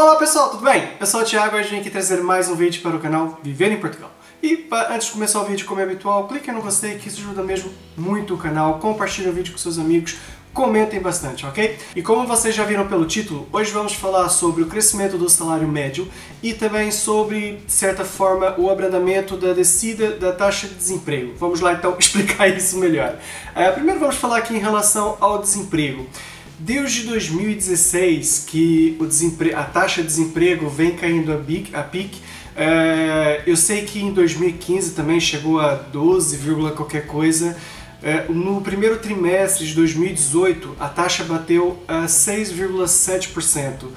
Olá pessoal, tudo bem? Eu sou o Thiago e hoje vim aqui trazer mais um vídeo para o canal Viver em Portugal. E antes de começar o vídeo, como é habitual, clique no gostei que isso ajuda mesmo muito o canal, compartilhe o vídeo com seus amigos, comentem bastante, ok? E como vocês já viram pelo título, hoje vamos falar sobre o crescimento do salário médio e também sobre, de certa forma, o abrandamento da descida da taxa de desemprego. Vamos lá então explicar isso melhor. Primeiro vamos falar aqui em relação ao desemprego. Desde 2016 que a taxa de desemprego vem caindo a pique. Eu sei que em 2015 também chegou a 12, qualquer coisa. No primeiro trimestre de 2018 a taxa bateu a 6,7%,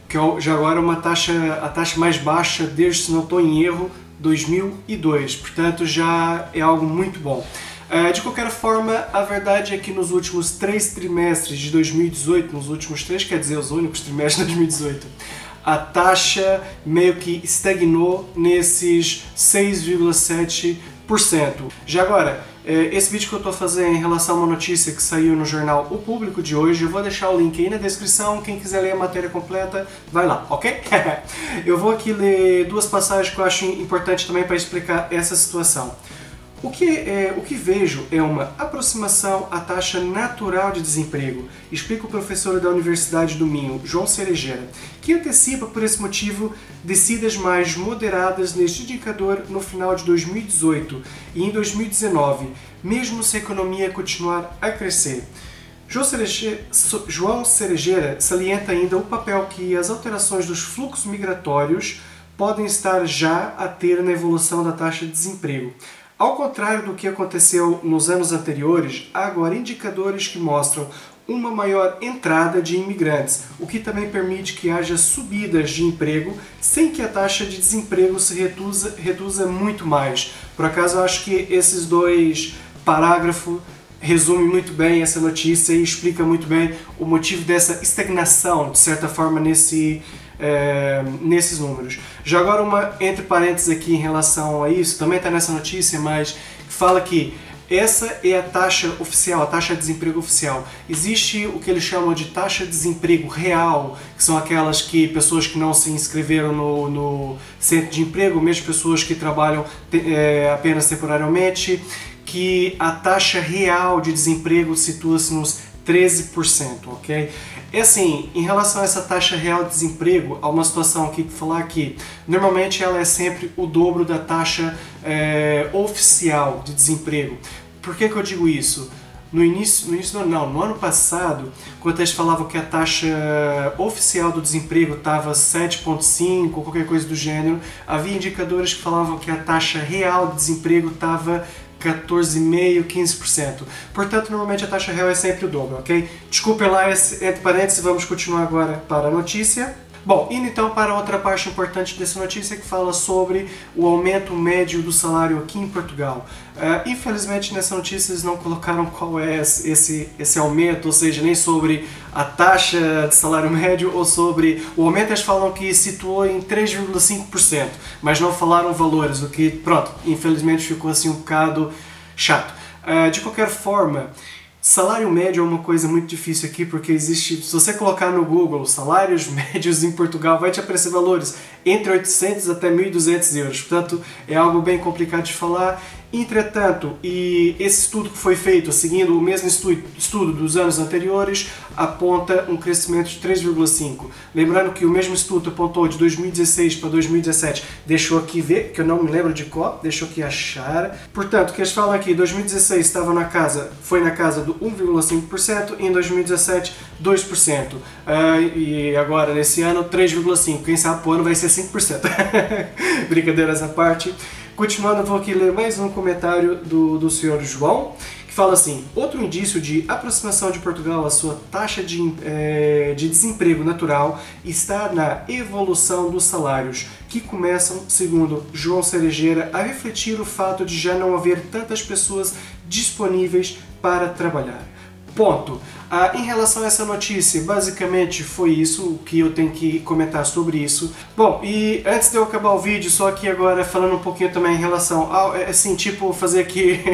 que já agora é a taxa mais baixa desde, se não estou em erro, 2002. Portanto já é algo muito bom. De qualquer forma, a verdade é que nos últimos 3 trimestres de 2018, nos últimos 3, quer dizer, os únicos trimestres de 2018, a taxa meio que estagnou nesses 6,7%. Já agora, esse vídeo que eu estou fazendo em relação a uma notícia que saiu no jornal O Público de hoje, eu vou deixar o link aí na descrição, quem quiser ler a matéria completa, vai lá, ok? Eu vou aqui ler duas passagens que eu acho importante também para explicar essa situação. O que vejo é uma aproximação à taxa natural de desemprego, explica o professor da Universidade do Minho, João Cerejeira, que antecipa, por esse motivo, descidas mais moderadas neste indicador no final de 2018 e em 2019, mesmo se a economia continuar a crescer. João Cerejeira salienta ainda o papel que as alterações dos fluxos migratórios podem estar já a ter na evolução da taxa de desemprego. Ao contrário do que aconteceu nos anos anteriores, há agora indicadores que mostram uma maior entrada de imigrantes, o que também permite que haja subidas de emprego sem que a taxa de desemprego se reduza muito mais. Por acaso, eu acho que esses dois parágrafos resumem muito bem essa notícia e explica muito bem o motivo dessa estagnação, de certa forma, nesses números. Já agora uma entre parênteses aqui em relação a isso, também está nessa notícia, mas fala que essa é a taxa oficial, a taxa de desemprego oficial. Existe o que eles chamam de taxa de desemprego real, que são aquelas que pessoas que não se inscreveram no centro de emprego, mesmo pessoas que trabalham apenas temporariamente, que a taxa real de desemprego situa-se nos 13%, ok? É assim, em relação a essa taxa real de desemprego, há uma situação aqui que falar que normalmente ela é sempre o dobro da taxa oficial de desemprego. Por que eu digo isso? No ano passado, quando eles falavam que a taxa oficial do desemprego estava 7,5% ou qualquer coisa do gênero, havia indicadores que falavam que a taxa real de desemprego estava 14,5%, 15%. Portanto, normalmente a taxa real é sempre o dobro, ok? Desculpem lá esse entre parênteses, vamos continuar agora para a notícia. Bom, indo então para outra parte importante dessa notícia que fala sobre o aumento médio do salário aqui em Portugal. Infelizmente nessa notícia eles não colocaram qual é esse aumento, ou seja, nem sobre a taxa de salário médio ou sobre o aumento. Eles falam que situou em 3,5%, mas não falaram valores, o que, pronto, infelizmente ficou assim um bocado chato. De qualquer forma, salário médio é uma coisa muito difícil aqui porque existe, se você colocar no Google salários médios em Portugal, vai te aparecer valores entre 800 até 1.200 euros, portanto é algo bem complicado de falar. Entretanto, e esse estudo que foi feito, seguindo o mesmo estudo dos anos anteriores, aponta um crescimento de 3,5%. Lembrando que o mesmo estudo apontou de 2016 para 2017, deixou aqui ver, que eu não me lembro de qual, deixou aqui achar. Portanto, o que eles falam aqui, 2016 estava foi na casa do 1,5%, e em 2017, 2%. E agora, nesse ano, 3,5%. Quem sabe o ano vai ser 5%. Brincadeiras à parte. Continuando, vou aqui ler mais um comentário do senhor João, que fala assim: outro indício de aproximação de Portugal à sua taxa de desemprego natural está na evolução dos salários, que começam, segundo João Cerejeira, a refletir o fato de já não haver tantas pessoas disponíveis para trabalhar. Ponto. Em relação a essa notícia, basicamente foi isso o que eu tenho que comentar sobre isso. Bom, e antes de eu acabar o vídeo, só aqui agora falando um pouquinho também em relação ao, assim, tipo, fazer aqui,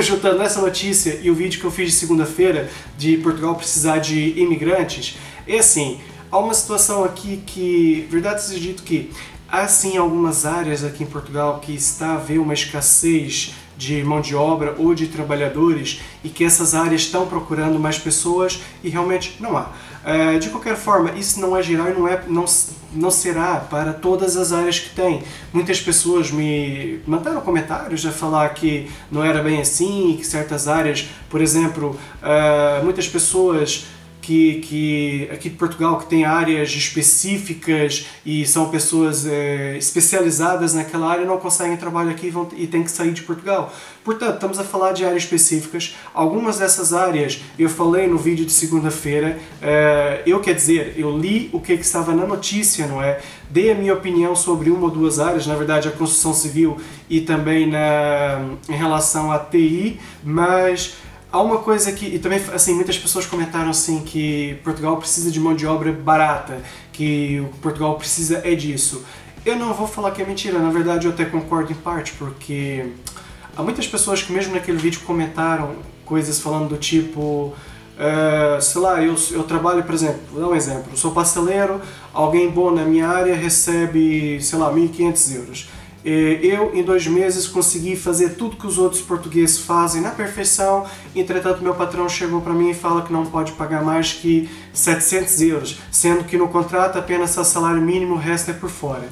juntando essa notícia e o vídeo que eu fiz de segunda-feira, de Portugal precisar de imigrantes, é assim, há uma situação aqui que, verdade seja dito que há sim algumas áreas aqui em Portugal que está a haver uma escassez de mão de obra ou de trabalhadores e que essas áreas estão procurando mais pessoas e realmente não há. De qualquer forma, isso não é geral e não será para todas as áreas que tem. Muitas pessoas me mandaram comentários a falar que não era bem assim, que certas áreas, por exemplo, muitas pessoas aqui de Portugal que tem áreas específicas e são pessoas especializadas naquela área não conseguem trabalho aqui e têm que sair de Portugal. Portanto, estamos a falar de áreas específicas. Algumas dessas áreas eu falei no vídeo de segunda-feira. Eu li o que estava na notícia, não é? Dei a minha opinião sobre uma ou duas áreas, na verdade a construção civil e também em relação à TI, mas há uma coisa que, e também assim, muitas pessoas comentaram assim que Portugal precisa de mão de obra barata, que o Portugal precisa disso. Eu não vou falar que é mentira, na verdade eu até concordo em parte, porque há muitas pessoas que mesmo naquele vídeo comentaram coisas falando do tipo, sei lá, eu trabalho, por exemplo, vou dar um exemplo, eu sou pasteleiro, alguém bom na minha área recebe, sei lá, 1.500 euros. Eu, em 2 meses, consegui fazer tudo que os outros portugueses fazem na perfeição, entretanto meu patrão chegou para mim e fala que não pode pagar mais que 700 euros, sendo que no contrato apenas o salário mínimo, o resto é por fora.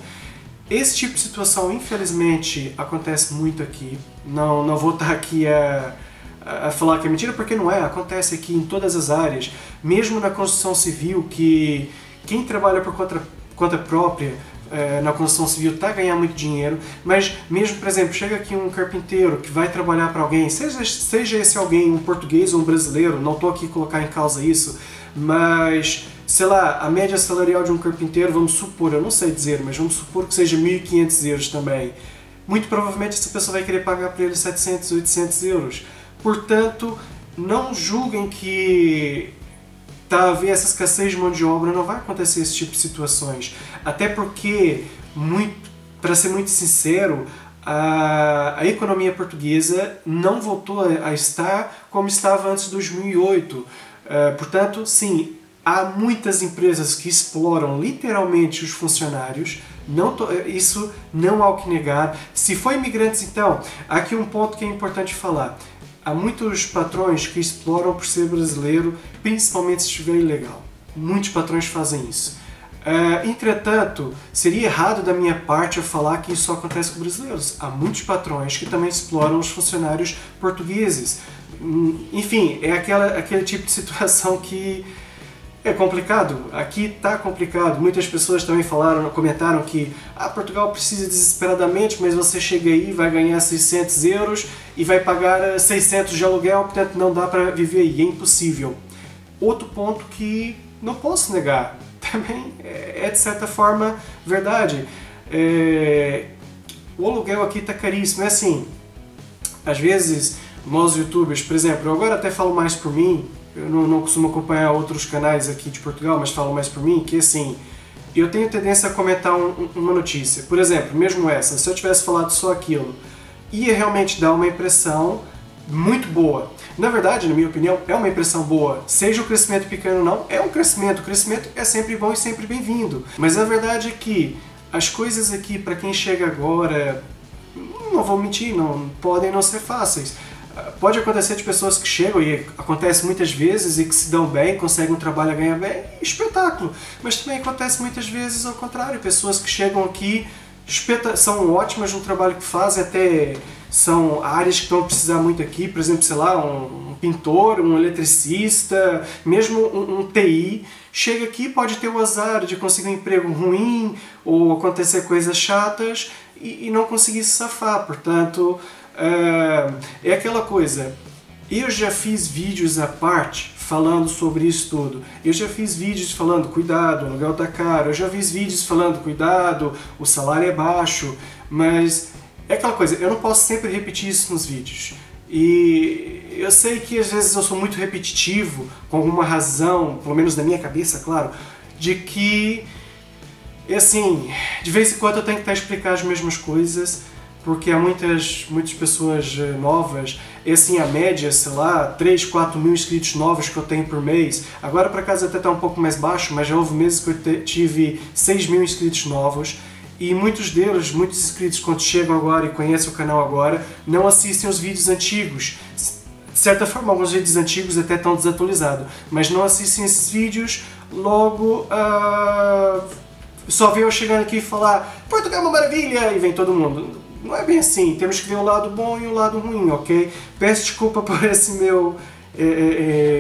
Esse tipo de situação, infelizmente, acontece muito aqui. Não vou estar aqui a falar que é mentira, porque não é, acontece aqui em todas as áreas, mesmo na construção civil, que quem trabalha por conta própria na construção civil está a ganhar muito dinheiro, mas mesmo, por exemplo, chega aqui um carpinteiro que vai trabalhar para alguém, seja esse alguém um português ou um brasileiro, não estou aqui a colocar em causa isso, mas, sei lá, a média salarial de um carpinteiro, vamos supor, eu não sei dizer, mas vamos supor que seja 1.500 euros também. Muito provavelmente essa pessoa vai querer pagar para ele 700, 800 euros. Portanto, não julguem que está a haver essa escassez de mão de obra, não vai acontecer esse tipo de situações. Até porque, para ser muito sincero, a economia portuguesa não voltou a estar como estava antes de 2008. Portanto, sim, há muitas empresas que exploram literalmente os funcionários, isso não há o que negar. Se for imigrantes, então, há aqui um ponto que é importante falar. Há muitos patrões que exploram por ser brasileiro, principalmente se estiver ilegal. Muitos patrões fazem isso. Entretanto, seria errado da minha parte eu falar que isso só acontece com brasileiros. Há muitos patrões que também exploram os funcionários portugueses. Enfim, é aquele tipo de situação que é complicado. Aqui está complicado. Muitas pessoas também comentaram que Portugal precisa desesperadamente, mas você chega aí, vai ganhar 600 euros e vai pagar 600 de aluguel, portanto não dá para viver aí, é impossível. Outro ponto que não posso negar, também é de certa forma verdade. O aluguel aqui está caríssimo, é assim, às vezes nós youtubers, por exemplo, eu agora até falo mais por mim, eu não costumo acompanhar outros canais aqui de Portugal, mas falo mais por mim, que assim, eu tenho tendência a comentar uma notícia. Por exemplo, mesmo essa, se eu tivesse falado só aquilo, ia realmente dar uma impressão muito boa. Na verdade, na minha opinião, é uma impressão boa. Seja o crescimento pequeno ou não, é um crescimento. O crescimento é sempre bom e sempre bem-vindo. Mas a verdade é que as coisas aqui, para quem chega agora, não vou mentir, não podem não ser fáceis. Pode acontecer de pessoas que chegam, e acontece muitas vezes, e que se dão bem, conseguem um trabalho a ganhar bem, espetáculo. Mas também acontece muitas vezes ao contrário, pessoas que chegam aqui, são ótimas no trabalho que fazem, até são áreas que estão a precisar muito aqui, por exemplo, sei lá, um pintor, um eletricista, mesmo um TI, chega aqui pode ter o azar de conseguir um emprego ruim, ou acontecer coisas chatas, e não conseguir se safar, portanto... é aquela coisa, eu já fiz vídeos à parte falando sobre isso tudo, eu já fiz vídeos falando cuidado, o aluguel tá caro, eu já fiz vídeos falando cuidado, o salário é baixo, mas é aquela coisa, eu não posso sempre repetir isso nos vídeos. E eu sei que às vezes eu sou muito repetitivo, com alguma razão, pelo menos na minha cabeça, claro, de que, assim, de vez em quando eu tenho que estar a explicar as mesmas coisas. porque há muitas pessoas novas, e assim a média, sei lá, 3, 4 mil inscritos novos que eu tenho por mês. Agora por acaso até está um pouco mais baixo, mas já houve meses que eu tive 6 mil inscritos novos. E muitos deles, muitos inscritos, quando chegam agora e conhecem o canal agora, não assistem os vídeos antigos. De certa forma, alguns vídeos antigos até estão desatualizados, mas não assistem esses vídeos, logo só vê eu chegando aqui e falar Portugal é uma maravilha, e vem todo mundo. Não é bem assim, temos que ver o lado bom e o lado ruim, ok? Peço desculpa por esse meu,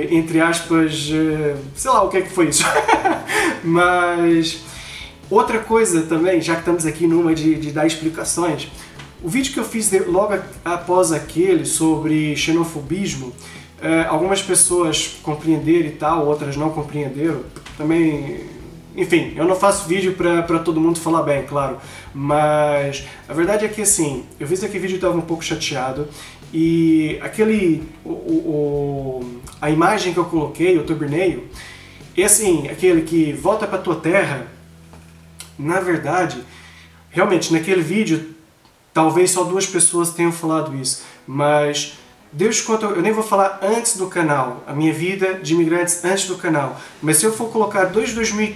entre aspas, sei lá o que é que foi isso. Mas outra coisa também, já que estamos aqui numa de dar explicações, o vídeo que eu fiz logo após aquele sobre xenofobismo, algumas pessoas compreenderam e tal, outras não compreenderam. Também, enfim, eu não faço vídeo para todo mundo falar bem, claro, mas a verdade é que assim, eu fiz aquele vídeo e estava um pouco chateado, e a imagem que eu coloquei, o thumbnail, é assim, aquele que volta para tua terra. Na verdade, realmente, naquele vídeo, talvez só 2 pessoas tenham falado isso, mas Deus conta, eu nem vou falar antes do canal, a minha vida de imigrantes antes do canal, mas se eu for colocar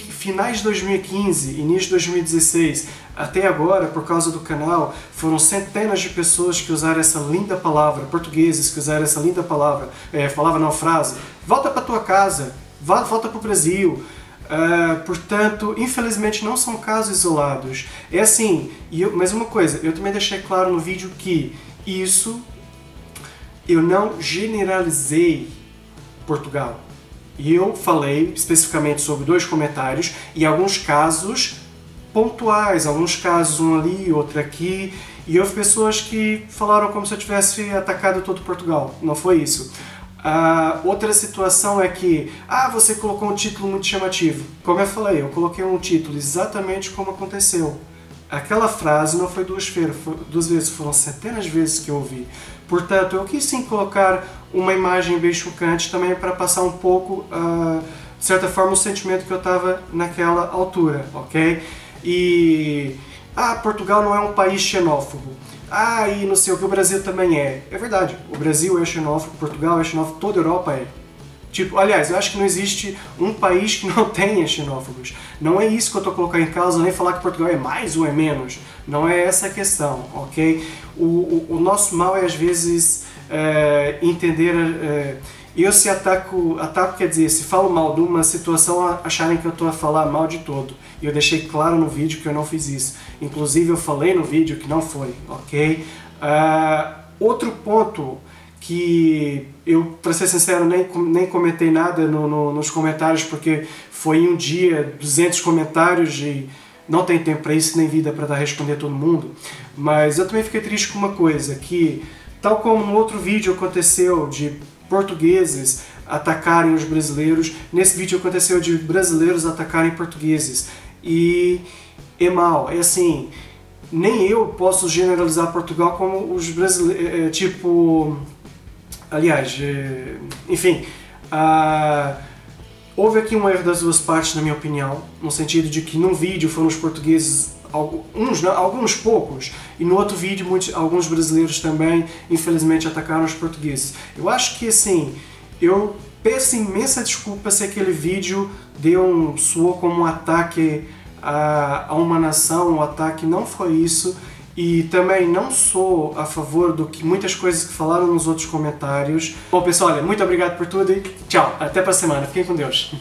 finais de 2015, início de 2016, até agora, por causa do canal, foram centenas de pessoas que usaram essa linda palavra, portugueses que usaram essa linda palavra, frase, volta para tua casa, volta para o Brasil. Portanto, infelizmente não são casos isolados. É assim, mas uma coisa, eu também deixei claro no vídeo que eu não generalizei Portugal. E eu falei especificamente sobre 2 comentários e alguns casos pontuais, alguns casos um ali, outro aqui, e houve pessoas que falaram como se eu tivesse atacado todo Portugal. Não foi isso. Outra situação é que, você colocou um título muito chamativo. Como eu falei, eu coloquei um título exatamente como aconteceu. Aquela frase não foi 2 vezes, foram centenas de vezes que eu ouvi. Portanto, eu quis sim colocar uma imagem bem chocante também para passar um pouco, de certa forma, o sentimento que eu estava naquela altura, ok? E, Portugal não é um país xenófobo. E não sei o que, o Brasil também é. É verdade, o Brasil é xenófobo, Portugal é xenófobo, toda a Europa é. Tipo, aliás, eu acho que não existe um país que não tenha xenófobos. Não é isso que eu estou colocando em causa, nem falar que Portugal é mais ou é menos. Não é essa a questão, ok? O nosso mal é, às vezes, entender... eu se ataco quer dizer, se falo mal de uma situação, acharem que eu estou a falar mal de todo. E eu deixei claro no vídeo que eu não fiz isso. Inclusive, eu falei no vídeo que não foi, ok? Outro ponto que eu, para ser sincero, nem comentei nada nos comentários, porque foi em um dia 200 comentários e não tem tempo para isso, nem vida para responder todo mundo. Mas eu também fiquei triste com uma coisa, que tal como no outro vídeo aconteceu de portugueses atacarem os brasileiros, nesse vídeo aconteceu de brasileiros atacarem portugueses. E é mal, é assim, nem eu posso generalizar Portugal como os brasileiros, aliás, enfim, houve aqui um erro das 2 partes, na minha opinião, no sentido de que num vídeo foram os portugueses, alguns poucos, e no outro vídeo alguns brasileiros também, infelizmente, atacaram os portugueses. Eu acho que, assim, eu peço imensa desculpa se aquele vídeo soou como um ataque a uma nação, um ataque, não foi isso. E também não sou a favor do que muitas coisas que falaram nos outros comentários. Bom, pessoal, olha, muito obrigado por tudo e tchau, até para a semana, fiquem com Deus.